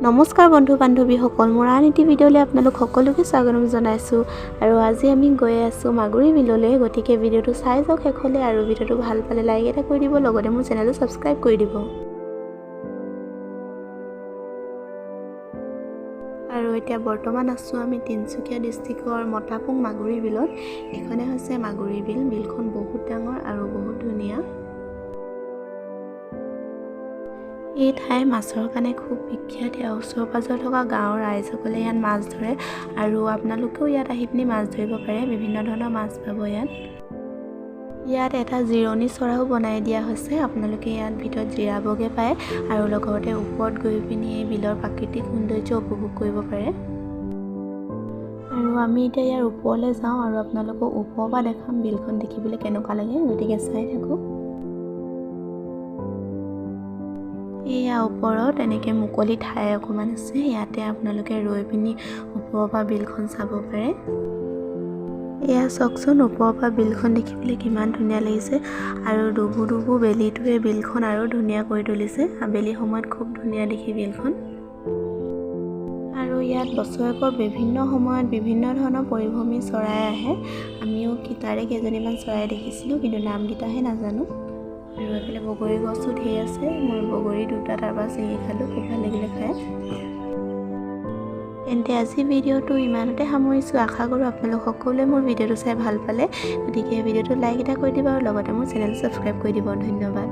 নমস্কাৰ বন্ধু বান্ধৱীসকল, মোৰ আন এটি ভিডিঅ'লৈ আপোনালোক সকলোকে স্বাগতম জনাইছোঁ। আৰু আজি আমি গৈ আছোঁ মাগুৰী বিললৈ। গতিকে ভিডিঅ'টো চাই যাওক শেষলৈ, আৰু ভিডিঅ'টো ভাল পালে লাইক এটা কৰি দিব, লগতে মোৰ চেনেলটো ছাবস্ক্ৰাইব কৰি দিব। আৰু এতিয়া বৰ্তমান আছোঁ আমি তিনিচুকীয়া ডিষ্ট্ৰিক্টৰ মতাপুং মাগুৰী বিলত। এইখনে হৈছে মাগুৰী বিল। বিলখন বহুত ডাঙৰ আৰু বহুত ধুনীয়া। এই ঠাই মাছৰ কাৰণে খুব বিখ্যাত। ইয়াৰ ওচৰ পাজৰ থকা গাঁৱৰ ৰাইজসকলে ইয়াত মাছ ধৰে, আৰু আপোনালোকেও ইয়াত আহি পিনি মাছ ধৰিব পাৰে। বিভিন্ন ধৰণৰ মাছ পাব ইয়াত এটা জিৰণি চৰাও বনাই দিয়া হৈছে। আপোনালোকে ইয়াত ভিতৰত জিৰাবগে পায়, আৰু লগতে ওপৰত গৈ পিনি এই বিলৰ প্ৰাকৃতিক সৌন্দৰ্য উপভোগ কৰিব পাৰে। আৰু আমি এতিয়া ইয়াৰ ওপৰলৈ যাওঁ, আৰু আপোনালোকক ওপৰৰ পৰা দেখাম বিলখন দেখিবলৈ কেনেকুৱা লাগে। গতিকে চাই থাকক। এয়া ওপৰত এনেকৈ মুকলি ঠাই অকণমান আছে। ইয়াতে আপোনালোকে ৰৈ পিনি ওপৰৰ পৰা বিলখন চাব পাৰে। এয়া চাওকচোন, ওপৰৰ পৰা বিলখন দেখিবলৈ কিমান ধুনীয়া লাগিছে, আৰু ডুবু ডুবু বেলিটোৱে বিলখন আৰু ধুনীয়া কৰি তুলিছে। আবেলি সময়ত খুব ধুনীয়া দেখি বিলখন। আৰু ইয়াত বছৰেকৰ বিভিন্ন সময়ত বিভিন্ন ধৰণৰ পৰিভ্ৰমী চৰাই আহে। আমিও তাৰে কেইজনীমান চৰাই দেখিছিলোঁ, কিন্তু নামকেইটাহে নাজানো। আৰু এইফালে বগৰী গছো ধেৰ আছে। মই বগৰী দুটা তাৰপৰা ছিঙি খালোঁ, খুব ভাল লাগিলে খাই। তেন্তে আজি ভিডিঅ'টো ইমানতে সামৰিছোঁ। আশা কৰোঁ আপোনালোক সকলোৱে মোৰ ভিডিঅ'টো চাই ভাল পালে। গতিকে ভিডিঅ'টো লাইক এটা কৰি দিব, আৰু লগতে মোৰ চেনেলটো ছাবস্ক্ৰাইব কৰি দিব। ধন্যবাদ।